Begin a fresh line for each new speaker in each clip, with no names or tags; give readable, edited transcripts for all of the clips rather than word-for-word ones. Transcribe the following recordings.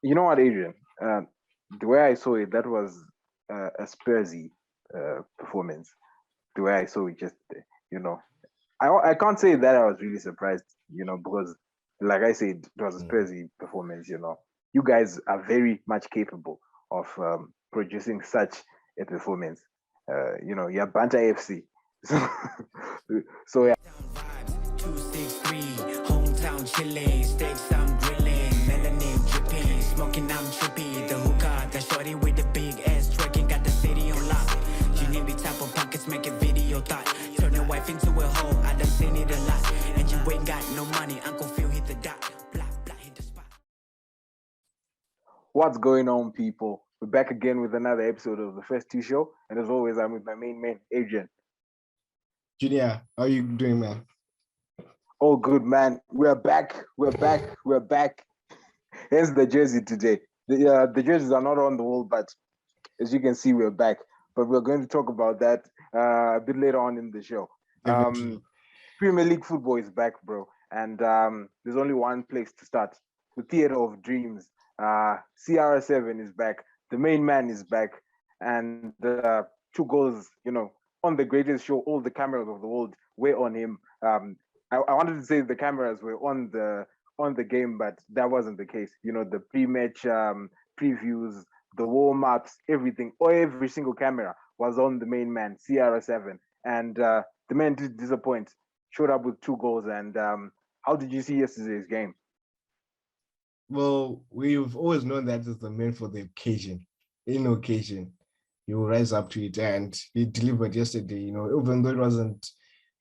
You know what, Adrian? The way I saw it, that was a Spursy performance. The way I saw it, just you know, I can't say that I was really surprised, because like I said, it was a Spursy performance. You guys are very much capable of producing such a performance. You're Banta FC, so yeah.
263, hometown chilling, steaks I'm grilling, melanin dripping, smoking I'm trippy, the hookah, that shorty with the big ass twerking, got the city on lock. She need me top of pockets, make a video thought, turn your wife into a hoe, I done seen it a lot, and you ain't got no money, Uncle Phil hit the dot, blah, blah, hit the spot.
What's going on, people? We're back again with another episode of the First Two Show, and as always, I'm with my main man, Adrian.
Junior, how are you doing, man?
Oh, good, man. We're back. We're back. Here's the jersey today. The jerseys are not on the wall, but as you can see, we're back. But we're going to talk about that a bit later on in the show. Premier League football is back, bro. And there's only one place to start. The Theater of Dreams. CR7 is back. The main man is back. And 2 goals, on the greatest show. All the cameras of the world were on him. I wanted to say the cameras were on the game, but that wasn't the case. The pre-match previews, the warm-ups, everything, every single camera was on the main man, CR7. And the man did disappoint. Showed up with 2 goals. And how did you see yesterday's game?
Well, we've always known that is the man for the occasion. In occasion, he will rise up to it, and he delivered yesterday. Even though it wasn't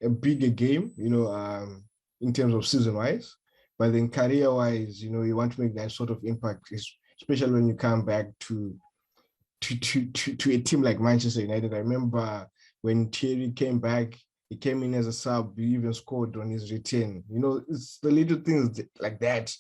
a bigger game, in terms of season-wise, but then career-wise, you want to make that sort of impact, especially when you come back to a team like Manchester United. I remember when Thierry came back, he came in as a sub, he even scored on his return. It's the little things like that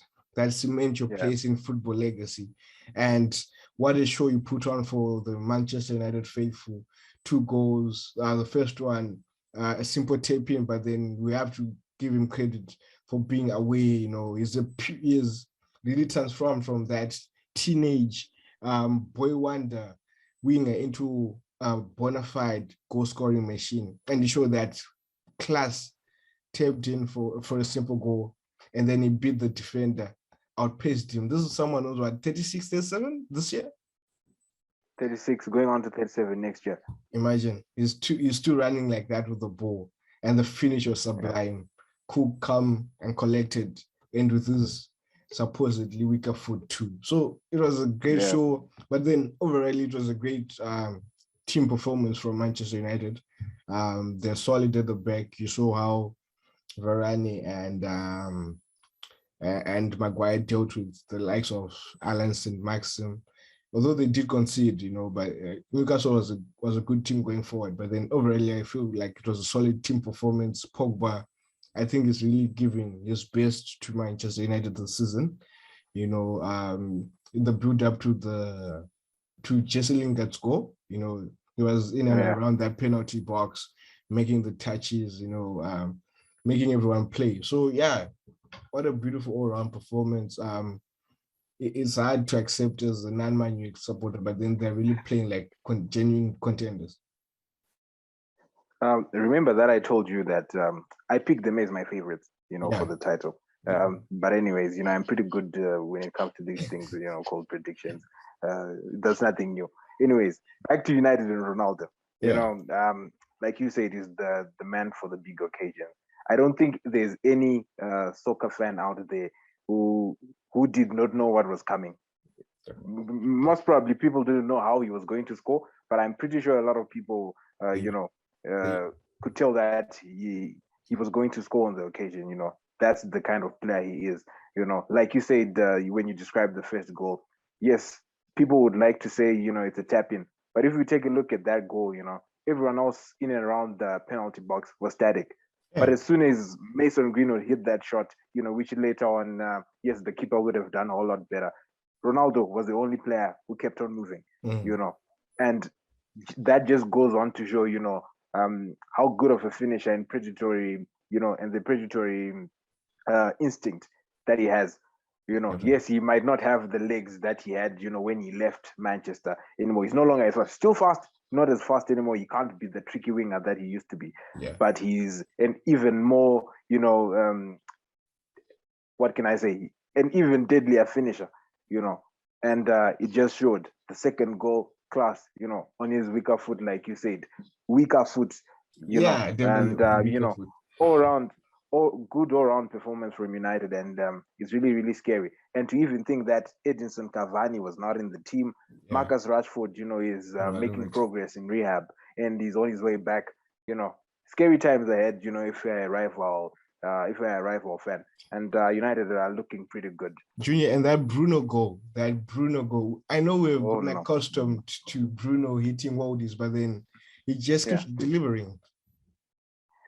cement your place in football legacy. And what a show you put on for the Manchester United faithful. 2 goals. The first one, a simple tap-in, but then we have to give him credit for being away. He's really transformed from that teenage boy wonder winger into a bona fide goal-scoring machine. And he showed that class, tapped in for a simple goal, and then he beat the defender, outpaced him. This is someone who's 36, 37 this year?
36, going on to 37 next year.
Imagine, he's still running like that with the ball, and the finish was sublime. Cool, calm, and collected, and with his supposedly weaker foot too. So it was a great show, but then overall it was a great team performance from Manchester United. They're solid at the back. You saw how Varane and Maguire dealt with the likes of Alan St. Maxim. Although they did concede, but Newcastle was a good team going forward. But then overall, I feel like it was a solid team performance. Pogba, I think, is really giving his best to Manchester United this season. In the build-up to Jesse Lingard's goal, he was in and around that penalty box, making the touches, making everyone play. So yeah, what a beautiful all-round performance. It's hard to accept as a non-Man U supporter, but then they're really playing like genuine contenders.
Remember that I told you that I picked them as my favorites, for the title. But anyways, I'm pretty good when it comes to these things, called predictions. That's nothing new. Anyways, back to United and Ronaldo. Like you said, he's the man for the big occasion. I don't think there's any soccer fan out there who did not know what was coming. Most probably people didn't know how he was going to score, but I'm pretty sure a lot of people, could tell that he was going to score on the occasion. That's the kind of player he is. Like you said, when you described the first goal, yes, people would like to say, it's a tap-in. But if you take a look at that goal, everyone else in and around the penalty box was static. But as soon as Mason Greenwood hit that shot, which later on, the keeper would have done a whole lot better. Ronaldo was the only player who kept on moving, and that just goes on to show, how good of a finisher and predatory, and the predatory instinct that he has. Yes, he might not have the legs that he had, when he left Manchester anymore. He's no longer as fast. Still fast, not as fast anymore. He can't be the tricky winger that he used to be.
Yeah.
But he's an even more, what can I say? An even deadlier finisher, And it just showed the second goal class, on his weaker foot, like you said, weaker foot,
definitely.
and all around, all round performance from United, and it's really, really scary. And to even think that Edinson Cavani was not in the team, Marcus Rashford, is making progress in rehab, and he's on his way back. Scary times ahead. If you're a rival, fan, and United are looking pretty good.
Junior, and that Bruno goal. I know we've been accustomed to Bruno hitting worldies, but then he just keeps delivering.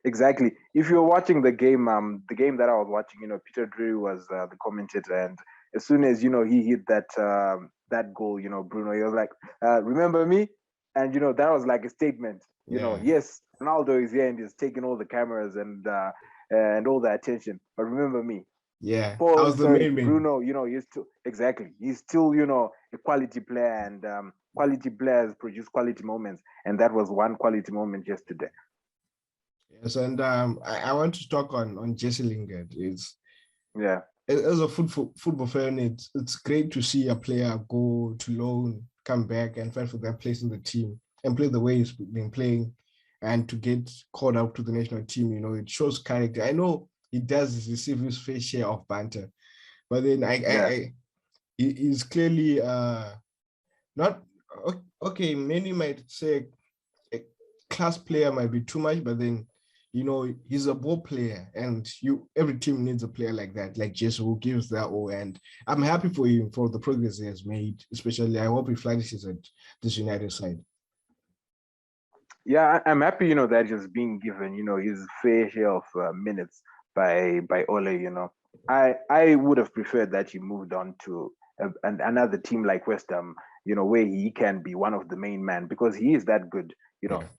Exactly. If you're watching the game that I was watching, Peter Drury was the commentator, and as soon as he hit that goal, Bruno, he was like, "Remember me?" And that was like a statement. Yes, Ronaldo is here and he's taking all the cameras and all the attention, but remember me.
Yeah, that was the main man.
Bruno, he's still a quality player, and quality players produce quality moments, and that was one quality moment yesterday.
Yes, and I want to talk on Jesse Lingard. As a football fan, it's great to see a player go to loan, come back, and fight for that place in the team and play the way he's been playing, and to get called up to the national team. It shows character. I know he does receive his fair share of banter, but then he's clearly not okay. Many might say a class player might be too much, but then he's a ball player, and every team needs a player like that, like Jesse, who gives that all. And I'm happy for him for the progress he has made. Especially, I hope he flourishes at this United side.
Yeah, I'm happy, that he's being given, his fair share of minutes by Ole. I would have preferred that he moved on to another team like West Ham, where he can be one of the main men, because he is that good.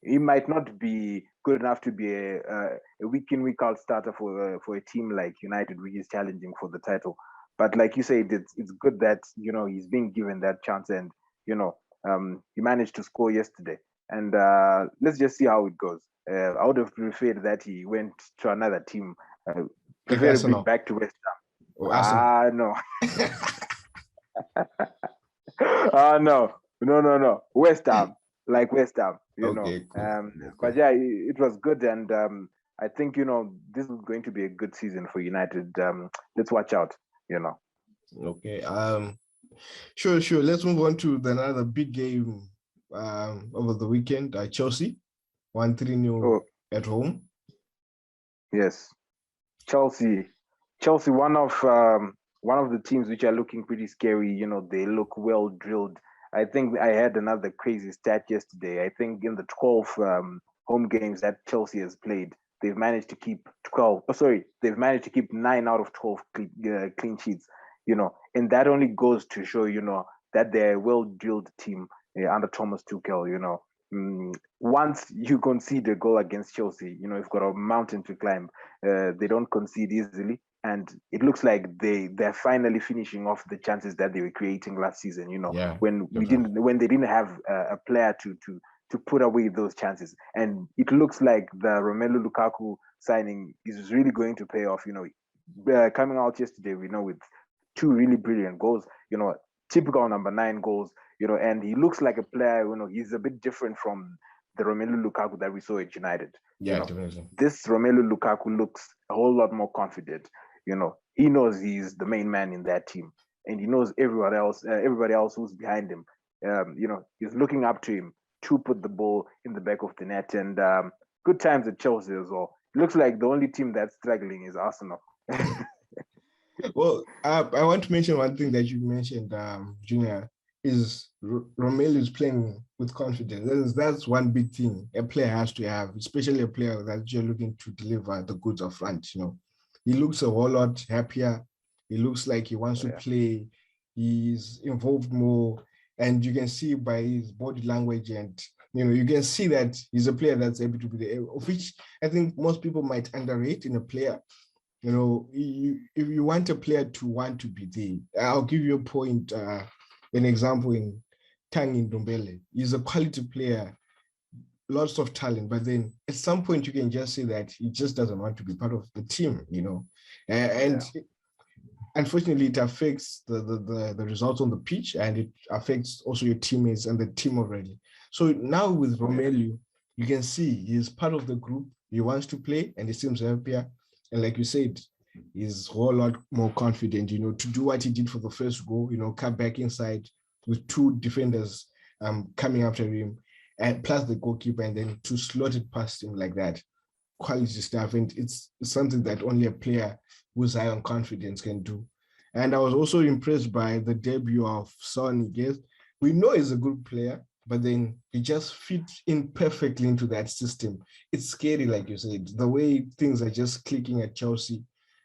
He might not be good enough to be a week in, week out starter for a team like United, which is challenging for the title. But like you said, it's good that he's being given that chance, and he managed to score yesterday. And let's just see how it goes. I would have preferred that he went to another team, preferably back to West Ham. No. No. West Ham, like West Ham,
Okay, cool.
But yeah, it was good, and I think this is going to be a good season for United. Let's watch out.
Okay. Sure. Let's move on to another big game over the weekend. Chelsea 1-3 at home.
Yes, Chelsea, one of the teams which are looking pretty scary. They look well drilled. I think I had another crazy stat yesterday. I think in the 12 home games that Chelsea has played, they've managed to keep 9 out of 12 clean sheets. And that only goes to show, that they're a well-drilled team under Thomas Tuchel. Once you concede a goal against Chelsea, you've got a mountain to climb. They don't concede easily, and it looks like they're finally finishing off the chances that they were creating last season. When they didn't have a player to put away those chances, and it looks like the Romelu Lukaku signing is really going to pay off. Coming out yesterday, with 2 really brilliant goals. Typical number 9 goals. And he looks like a player. He's a bit different from the Romelu Lukaku that we saw at United.
Definitely.
This Romelu Lukaku looks a whole lot more confident. He knows he's the main man in that team, and he knows everybody else who's behind him. He's looking up to him to put the ball in the back of the net. And good times at Chelsea as well. It looks like the only team that's struggling is Arsenal.
Well, I want to mention one thing that you mentioned, Junior, is Romelu is playing with confidence. That's one big thing a player has to have, especially a player that's just looking to deliver the goods up front. He looks a whole lot happier. He looks like he wants to play. He's involved more, and you can see by his body language, and you can see that he's a player that's able to be there, of which I think most people might underrate in a player. You know, if you want a player to want to be there, I'll give you a point, an example in Tanguy Ndombele. He's a quality player, lots of talent, but then at some point you can just say that he just doesn't want to be part of the team, you know. And unfortunately, it affects the results on the pitch, and it affects also your teammates and the team already. So now with Romelu, you can see he's part of the group. He wants to play, and he seems happier. And like you said, he's a whole lot more confident, you know, to do what he did for the first goal, you know, come back inside with two defenders coming after him, and plus the goalkeeper, and then to slot it past him like that. Quality stuff, and it's something that only a player who's high on confidence can do. And I was also impressed by the debut of Son. Yes, we know he's a good player, but then he just fits in perfectly into that system. It's scary, like you said, the way things are just clicking at Chelsea,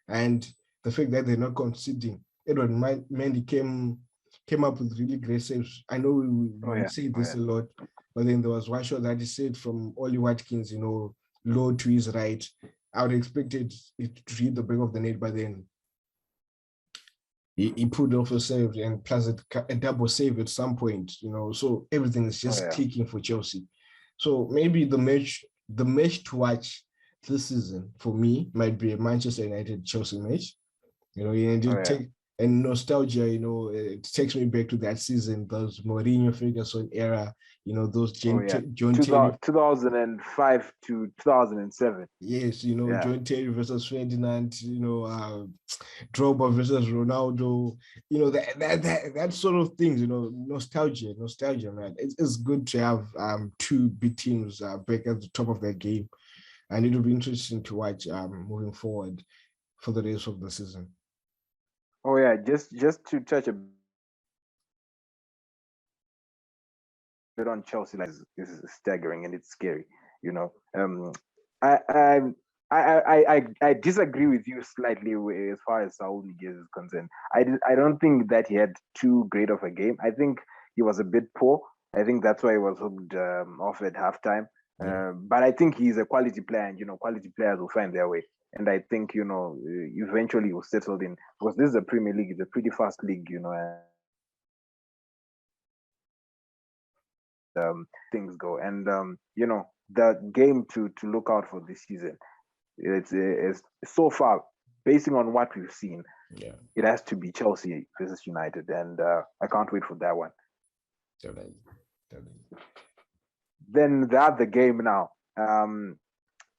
and the fact that they're not conceding. Edward Mendy came up with really great saves. I know we say this a lot, but then there was one shot that he saved from Ollie Watkins, you know, low to his right. I would expect it to hit the back of the net, but then he pulled off a save, and plus a double save at some point, you know. So everything is just clicking for Chelsea. So maybe the match to watch this season for me might be a Manchester United Chelsea match. You know, and nostalgia, you know, it takes me back to that season, those Mourinho Ferguson era, you know, those John Terry.
2005 to 2007.
Yes, you know, John Terry versus Ferdinand, you know, Drogba versus Ronaldo, you know, that sort of things, you know, nostalgia, man. It's good to have two big teams back at the top of their game, and it'll be interesting to watch moving forward for the rest of the season.
Oh yeah, just to touch a bit on Chelsea, like this is staggering and it's scary. You know, I disagree with you slightly as far as Saul Niguez is concerned. I don't think that he had too great of a game. I think he was a bit poor. I think that's why he was hooked off at halftime. But I think he's a quality player, and you know, quality players will find their way. And I think, you know, eventually he will settle in, because this is a Premier League, it's a pretty fast league, you know, and things go. And you know, the game to look out for this season, it's so far, basing on what we've seen, it has to be Chelsea versus United, and I can't wait for that one.
Definitely.
Then the other game now,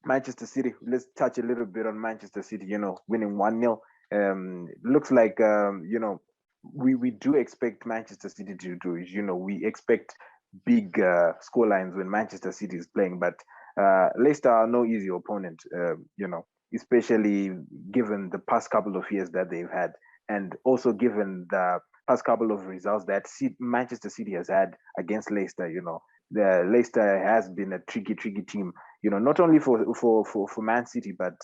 Manchester City. Let's touch a little bit on Manchester City, you know, winning 1-0. Looks like, you know, we do expect Manchester City to do, you know, we expect big score lines when Manchester City is playing, but Leicester are no easy opponent, you know, especially given the past couple of years that they've had, and also given the past couple of results that Manchester City has had against Leicester. You know, the Leicester has been a tricky team, you know, not only for Man City, but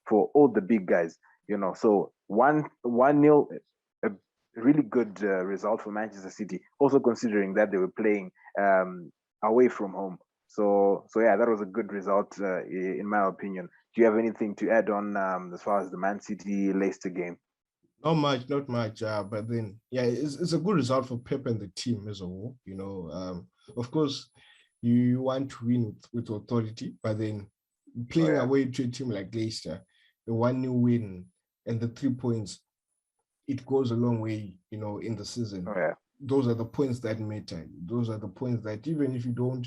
for all the big guys, you know. So 1-0, a really good result for Manchester City, also considering that they were playing away from home. So yeah, that was a good result in my opinion. Do you have anything to add on as far as the Man City Leicester game?
Not much. But then, yeah, it's a good result for Pep and the team as a whole. You know, of course, you want to win with authority, but then playing away to a team like Leicester, the 1-0 win and the 3 points, it goes a long way, you know, in the season. Those are the points that matter. Those are the points that even if you don't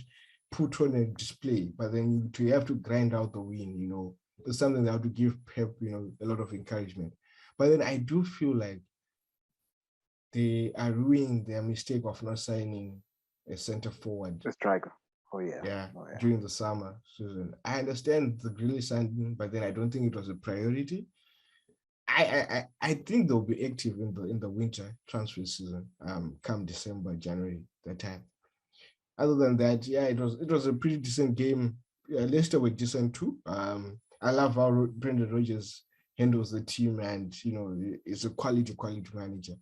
put on a display, but then you have to grind out the win, you know, it's something that have to give Pep, you know, a lot of encouragement. But then I do feel like they are ruining their mistake of not signing a center forward.
A striker.
During the summer season. I understand the Grealish signing, but then I don't think it was a priority. I think they'll be active in the winter transfer season, come December, January, that time. Other than that, yeah, it was a pretty decent game. Leicester were decent too. I love how Brendan Rodgers handles the team, and you know, it's a quality manager.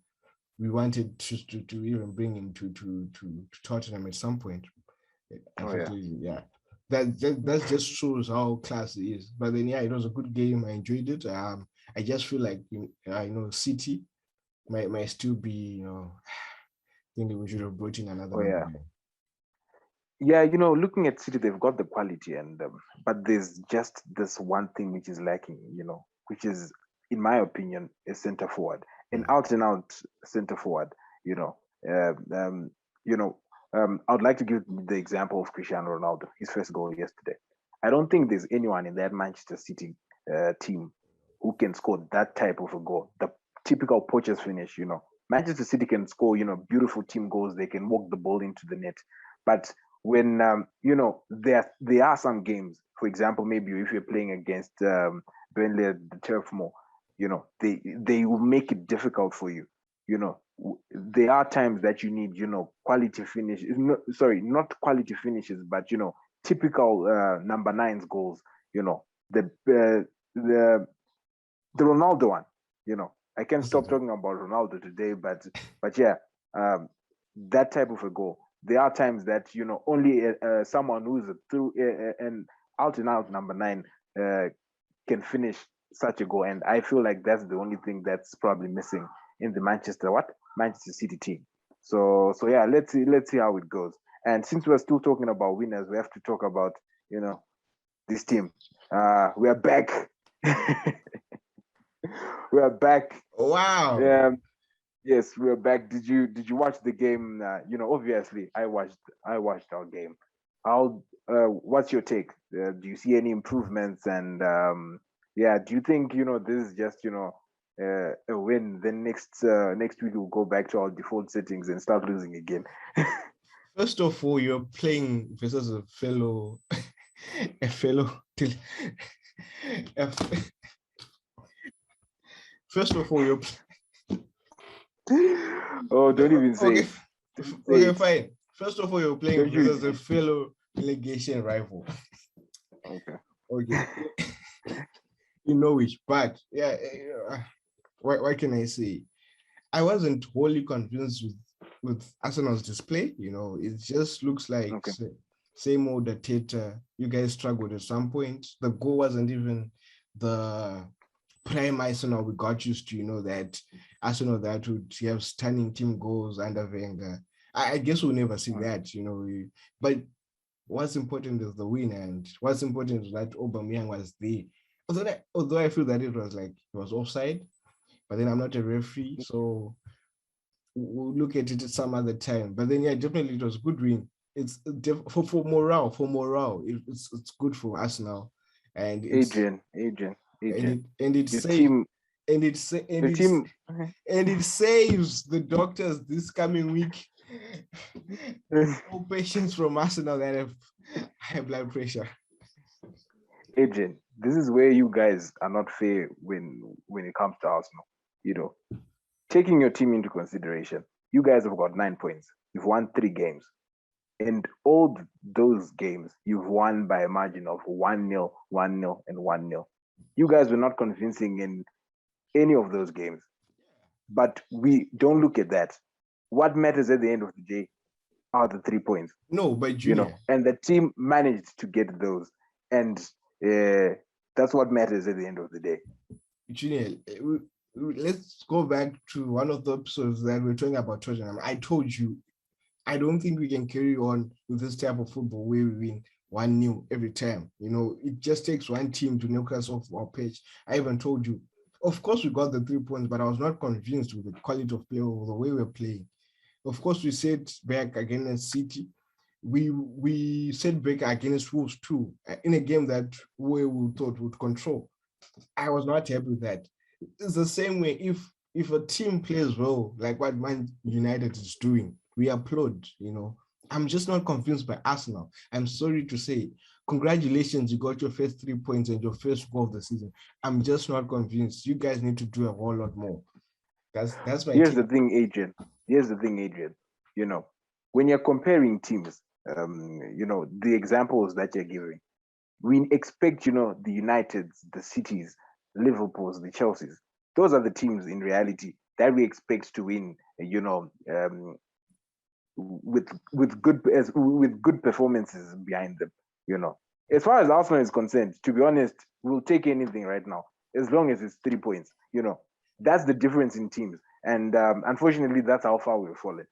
We wanted to even bring him to Tottenham at some point. That just shows how class he is. But then, yeah, it was a good game. I enjoyed it. I just feel like City might still be, I think we should have brought in another
Oh
number
yeah.
9.
Yeah, looking at City, they've got the quality, and but there's just this one thing which is lacking, which is, in my opinion, a center forward, an out and out center forward. You know, uh, um, you know, I would like to give the example of Cristiano Ronaldo, his first goal yesterday. I don't think there's anyone in that Manchester City team who can score that type of a goal. The typical poacher's finish. Manchester City can score, beautiful team goals. They can walk the ball into the net, but when there are some games, for example, maybe if you're playing against Burnley at the Turf Moor, they will make it difficult for you. There are times that you need quality finish. Sorry, not quality finishes, but typical number 9's goals. The the Ronaldo one. I can't stop talking about Ronaldo today, but yeah, that type of a goal. There are times that only someone who's through an out and out number 9 can finish such a goal, and I feel like that's the only thing that's probably missing in the Manchester City team. So yeah, let's see how it goes. And since we're still talking about winners, we have to talk about this team. We are back. We are back.
Wow.
Yes, we're back. Did you watch the game? Obviously, I watched our game. How? What's your take? Do you see any improvements? And yeah, do you think this is just a win? Then next week we'll go back to our default settings and start losing again.
First of all, you're playing versus a fellow. First of all, you're.
Oh, don't even say.
Okay, fine. First of all, you're playing versus a fellow relegation rival.
Okay.
Which, but yeah, what can I say? I wasn't wholly convinced with Arsenal's display. It just looks like same old Arteta. You guys struggled at some point. The goal wasn't even the prime Arsenal we got used to. That Arsenal that would have stunning team goals under Wenger. I guess we'll never see that. But what's important is the win, and what's important is that Aubameyang was there. Although I feel that it was offside, but then I'm not a referee, so we'll look at it some other time. But then, yeah, definitely it was a good win. It's for morale. It's good for us now, and it's
Adrian.
And it saves
team.
And it saves the doctors this coming week. No patients from Arsenal that have high blood pressure.
Adrian, this is where you guys are not fair when it comes to Arsenal. Taking your team into consideration, you guys have got 9 points. You've won 3 games. And all those games, you've won by a margin of 1-0, 1-0, and 1-0. You guys were not convincing in any of those games. But we don't look at that. What matters at the end of the day are the 3 points.
No, but Junior.
And the team managed to get those. And that's what matters at the end of the day.
Junior, let's go back to one of the episodes that we're talking about Tottenham. I told you, I don't think we can carry on with this type of football where we win 1-0 every time. It just takes one team to knock us off our pitch. I even told you, of course, we got the 3 points, but I was not convinced with the quality of play or the way we're playing. Of course, we set back against City. We set back against Wolves too, in a game that we thought would control. I was not happy with that. It's the same way if a team plays well, like what Man United is doing, we applaud, I'm just not convinced by Arsenal. I'm sorry to say, congratulations, you got your first 3 points and your first goal of the season. I'm just not convinced. You guys need to do a whole lot more. That's my
Here's the thing, Adrian. When you're comparing teams, the examples that you're giving, we expect, the Uniteds, the Cities, Liverpools, the Chelseas. Those are the teams in reality that we expect to win, with good performances behind them. As far as Arsenal is concerned, to be honest, we'll take anything right now. as long as it's 3 points. That's the difference in teams. And unfortunately, that's how far we've fallen.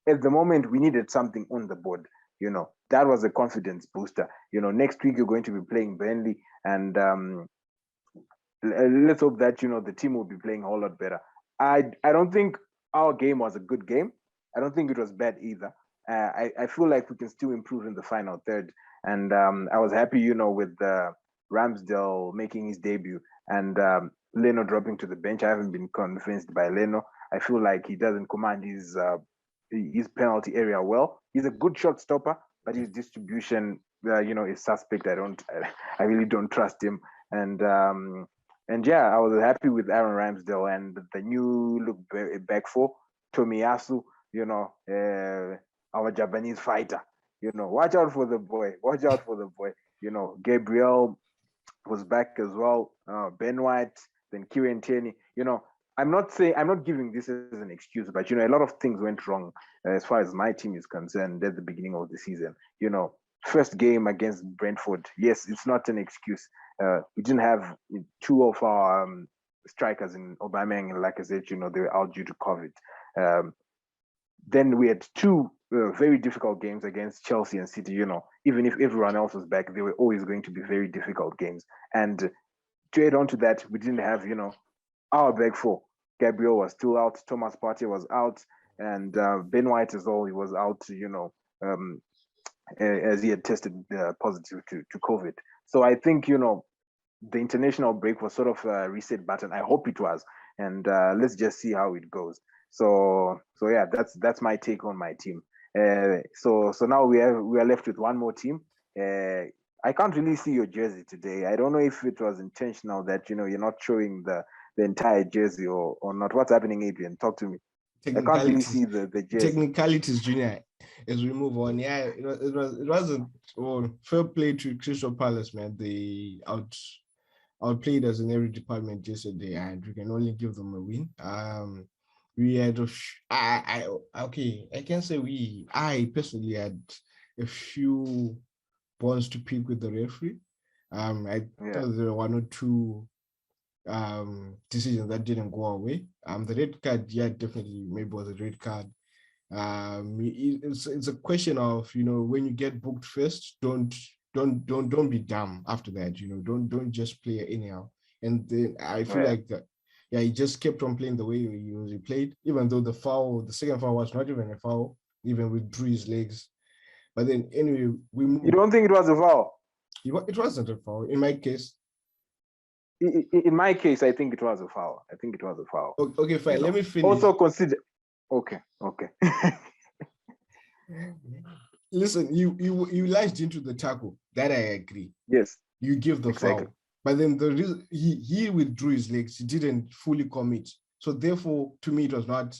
At the moment, we needed something on the board. That was a confidence booster. Next week you're going to be playing Burnley, and let's hope that the team will be playing a whole lot better. I don't think our game was a good game. I don't think it was bad either. I feel like we can still improve in the final third, and I was happy, with Ramsdale making his debut and Leno dropping to the bench. I haven't been convinced by Leno. I feel like he doesn't command his penalty area well. He's a good shot stopper, but his distribution, is suspect. I really don't trust him. And yeah, I was happy with Aaron Ramsdale and the new look back four, Tomiyasu. Our Japanese fighter. Watch out for the boy. Watch out for the boy. Gabriel was back as well. Ben White, then Kieran Tierney. I'm not giving this as an excuse, but a lot of things went wrong as far as my team is concerned at the beginning of the season. First game against Brentford. Yes, it's not an excuse. We didn't have two of our strikers in Aubameyang and Lacazette. They were out due to COVID. Then we had two very difficult games against Chelsea and City. Even if everyone else was back, they were always going to be very difficult games. And to add on to that, we didn't have, our back four. Gabriel was still out. Thomas Partey was out. And Ben White as well, he was out, as he had tested positive to COVID. So I think, the international break was sort of a reset button. I hope it was. And let's just see how it goes. So yeah, that's my take on my team. So now we are left with one more team. I can't really see your jersey today. I don't know if it was intentional that you're not showing the entire jersey or not. What's happening, Adrian? Talk to me. I can't really see the jersey.
Technicalities, Junior. As we move on, yeah, it wasn't fair play to Crystal Palace, man. They outplayed us in every department yesterday, and we can only give them a win. We had I can say I personally had a few points to pick with the referee. I thought there were one or two decisions that didn't go away. The red card, yeah, definitely maybe was a red card. It's a question of when you get booked first, don't be dumb after that. Don't just play anyhow. And then I feel like that. Yeah, he just kept on playing the way he usually played, even though the second foul was not even a foul, even withdrew his legs. But then anyway, we moved.
You don't think it was a foul?
It wasn't a foul in my case.
In my case, I think it was a foul.
Okay, fine. Let me finish.
Also consider. Okay.
Listen, you lashed into the tackle. That I agree.
Yes.
You give the foul. But then the reason he withdrew his legs, he didn't fully commit. So therefore, to me, it was not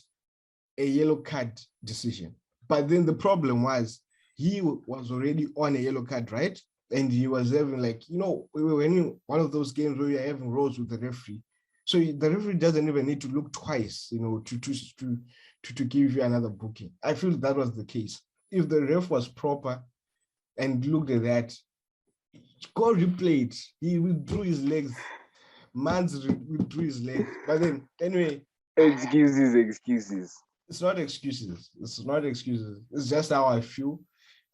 a yellow card decision. But then the problem was he was already on a yellow card, right? And he was having one of those games where you're having rows with the referee. So the referee doesn't even need to look twice, to give you another booking. I feel that was the case. If the ref was proper and looked at that, go replay it. He withdrew his legs. Withdrew his legs. But then, anyway.
Excuses.
It's not excuses. It's just how I feel.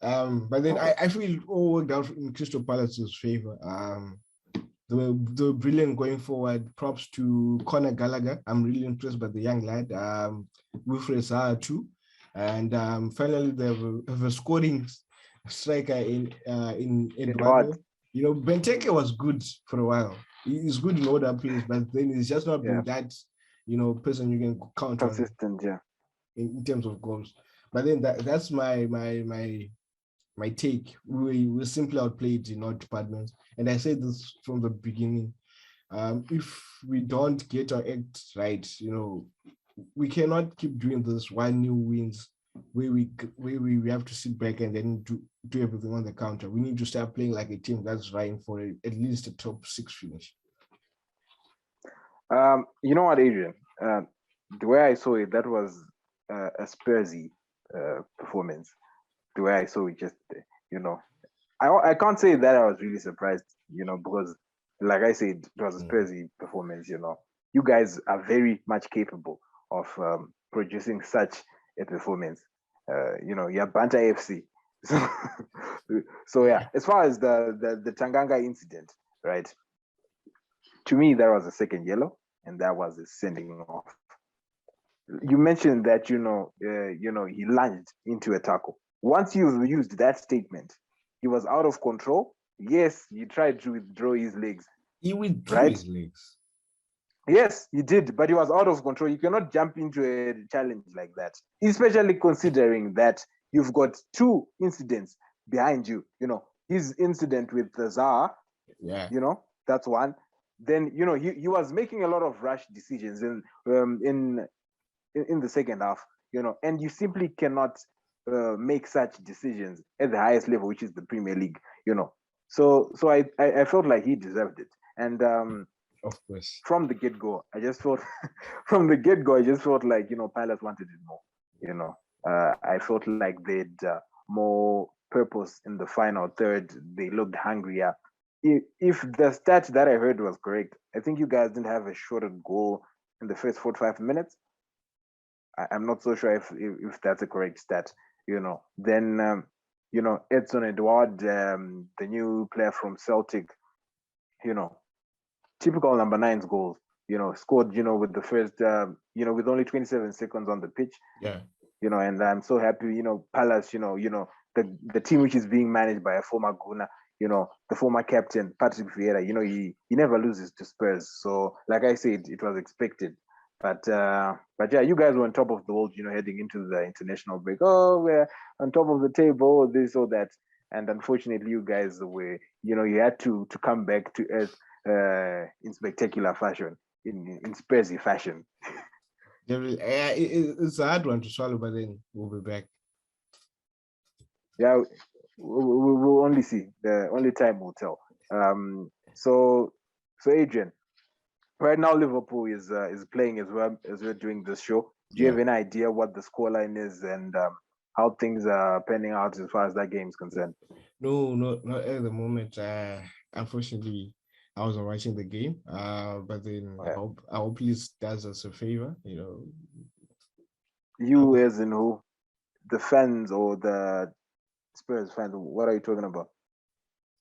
But then I feel it all worked out in Crystal Palace's favor. They were brilliant going forward. Props to Conor Gallagher. I'm really impressed by the young lad. Wilfred Zaha too. And finally, they have a scoring striker in Eduardo. Benteke was good for a while. He's good in other plays, but then he's just not been that, person you can count
consistent,
on. In terms of goals. But then that's my take. We simply outplayed in all departments. And I said this from the beginning. If we don't get our act right, we cannot keep doing this 1-0 wins where we have to sit back and then do everything on the counter. We need to start playing like a team that's vying for at least a top 6 finish.
You know what, Adrian? The way I saw it, that was a Spursy performance. The way I saw it yesterday, I can't say that I was really surprised, because like I said, it was a Spursy performance. You guys are very much capable of producing such a performance. You're Banta FC. So yeah, as far as the Tanganga incident, right? To me, that was a second yellow, and that was a sending off. You mentioned that he lunged into a tackle. Once you've used that statement, he was out of control. Yes, he tried to withdraw his legs.
He withdrew his legs.
Yes, he did, but he was out of control. You cannot jump into a challenge like that, especially considering that you've got two incidents behind you. His incident with the Zaha, that's one. Then he was making a lot of rash decisions in the second half, and you simply cannot make such decisions at the highest level, which is the Premier League. So I felt like he deserved it, and
of course,
from the get-go, I just felt like Palace wanted it more. I felt like they'd more purpose in the final third. They looked hungrier. If the stat that I heard was correct, I think you guys didn't have a shorter goal in the first 45 minutes. I'm not so sure if that's a correct stat. Then Edson Edouard, the new player from Celtic, typical number 9's goals. Scored with the first with only 27 seconds on the pitch.
Yeah.
And I'm so happy. Palace. The team which is being managed by a former Gunner. The former captain Patrick Vieira. He never loses to Spurs. So like I said, it was expected. But yeah, you guys were on top of the world, heading into the international break. Oh, we're on top of the table, this or that. And unfortunately, you guys were, you had to come back to earth in spectacular fashion, in Spursy fashion.
It's a hard one to swallow, but then we'll be back.
Yeah, we'll only see. The only time will tell. So Adrian, right now, Liverpool is playing as well as we're doing this show. Do you have any idea what the scoreline is and how things are panning out as far as that game is concerned?
No, not at the moment. Unfortunately, I wasn't watching the game. But then I hope this does us a favor.
You as in who? The fans or the Spurs fans? What are you talking about?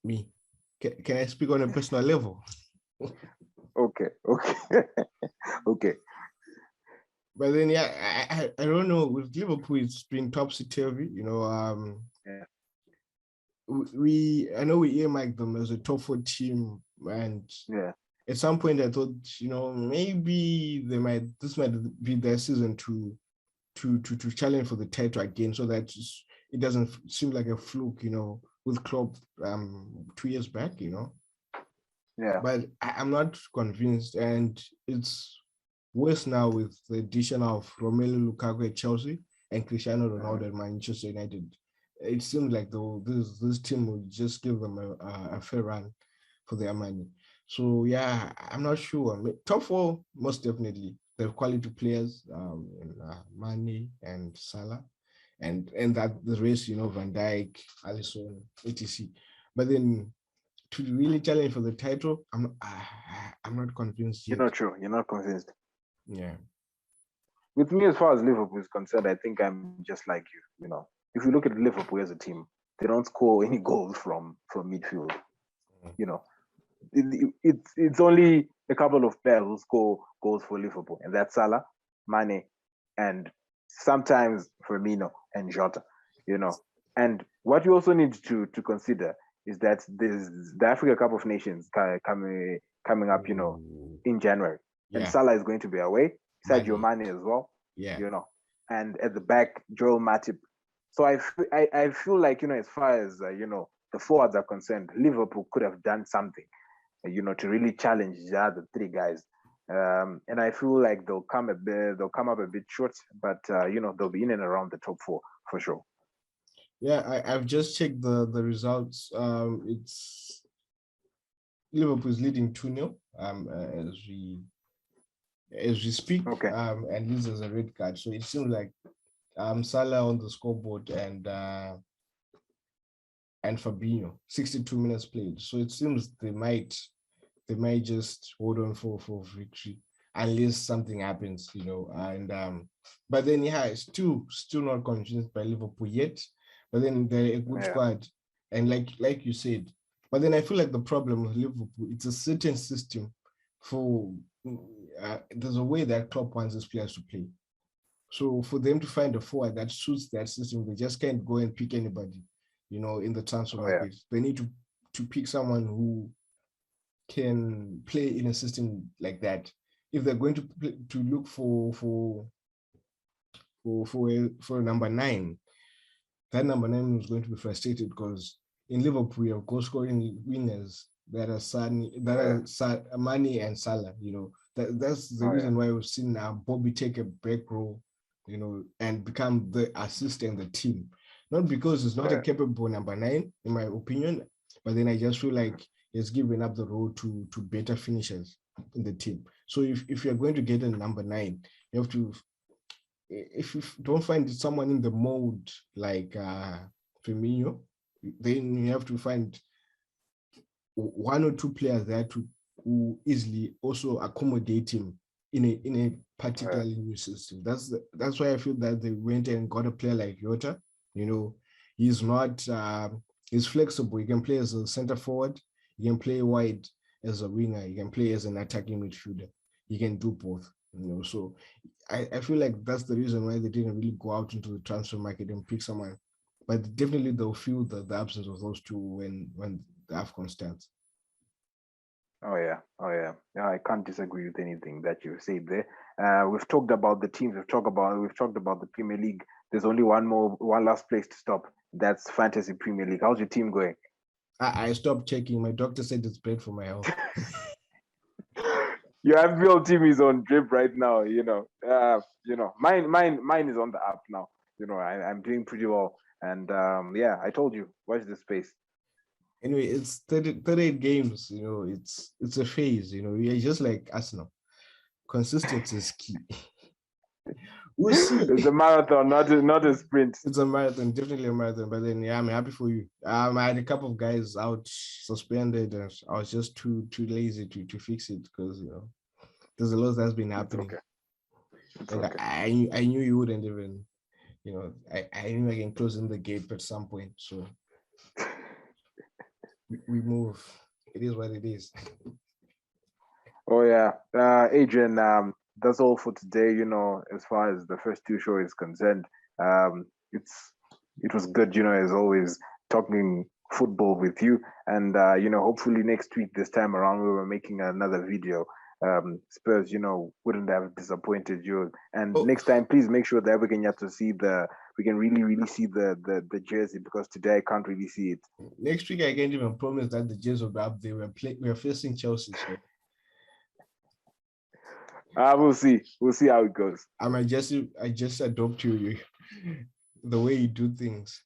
Me. Can I speak on a personal level?
Okay. Okay.
But then I don't know, with Liverpool it's been topsy-turvy, I know we earmarked them as a top 4 team, and at some point I thought, maybe this might be their season to challenge for the title again, so that it doesn't seem like a fluke, with Klopp 2 years back,
Yeah.
But I'm not convinced, and it's worse now with the addition of Romelu Lukaku at Chelsea and Cristiano Ronaldo at Manchester United. It seems like this team will just give them a fair run for their money. So yeah, I'm not sure. Top 4, most definitely. They have quality players, Mane and Salah, and that the rest, Van Dijk, Alisson, etc. But then to really challenge for the title, I'm not convinced yet.
You're not convinced.
Yeah.
With me, as far as Liverpool is concerned, I think I'm just like you. If you look at Liverpool as a team, they don't score any goals from midfield. It's only a couple of players who score goals for Liverpool, and that's Salah, Mane, and sometimes Firmino and Jota. And what you also need to consider is that there's the Africa Cup of Nations coming up, in January. Yeah. And Salah is going to be away. Sadio Mane as well.
Yeah.
And at the back, Joel Matip. So I feel like, as far as, the forwards are concerned, Liverpool could have done something, to really challenge the other 3 guys. And I feel like they'll come up a bit short, but, they'll be in and around the top 4 for sure.
Yeah, I've just checked the results. It's Liverpool's leading 2-0 as we speak.
Okay.
And loses a red card. So it seems like Salah on the scoreboard and Fabinho, 62 minutes played. So it seems they might they might just hold on for victory unless something happens, and but then it's still not convinced by Liverpool yet. But then they're a good squad, and like you said, but then I feel like the problem with Liverpool, it's a certain system for there's a way that Klopp wants his players to play. So for them to find a forward that suits that system, they just can't go and pick anybody, in the transfer market. They need to pick someone who can play in a system like that. If they're going to look for a number 9, that number 9 is going to be frustrated because in Liverpool we have goal scoring wingers that are Mane and Salah. That's the reason why we've seen Bobby take a back role, and become the assist in the team. Not because he's not a capable number 9, in my opinion, but then I just feel like he's given up the role to better finishers in the team. So if you're going to get a number 9, you have to, if you don't find someone in the mold like Firmino, then you have to find 1 or 2 players there who easily also accommodate him in a particularly new system. That's why I feel that they went and got a player like Jota. He's not he's flexible. He can play as a center forward. He can play wide as a winger. He can play as an attacking midfielder. He can do both. So I feel like that's the reason why they didn't really go out into the transfer market and pick someone. But definitely they'll feel the absence of those two when the AFCON starts.
Oh yeah. I can't disagree with anything that you said there. We've talked about the teams. We've talked about the Premier League. There's only one last place to stop. That's Fantasy Premier League. How's your team going?
I stopped checking. My doctor said it's bad for my health.
Your FPL team is on drip right now. Mine is on the app now. I'm doing pretty well. And I told you, watch this space.
Anyway, it's 38 games. It's a phase. You're just like Arsenal. Consistency is key. We'll see.
It's a marathon, not a sprint.
It's a marathon, definitely a marathon. But then, I'm happy for you. I had a couple of guys out suspended, and I was just too lazy to fix it because there's a lot that's been happening.
It's okay.
I knew you wouldn't even. I knew I can close in the gap at some point. So we move. It is what it is.
Oh yeah, Adrian. That's all for today. As far as the first 2 shows is concerned, it was good. As always, talking football with you, and hopefully next week this time around we were making another video. Spurs, wouldn't have disappointed you. And next time, please make sure that we can really see the jersey, because today I can't really see it.
Next week I can't even promise that the jersey will be up there. We're facing Chelsea. So.
We'll see. We'll see how it goes.
I just adopt you the way you do things.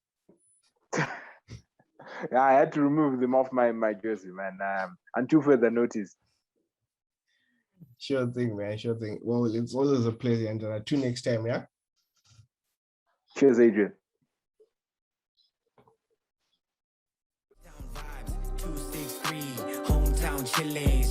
I had to remove them off my jersey, man. Until further notice.
Sure thing, man. Sure thing. Well, it's always a pleasure, and till next time, yeah.
Cheers, Adrian.
263, hometown chilling,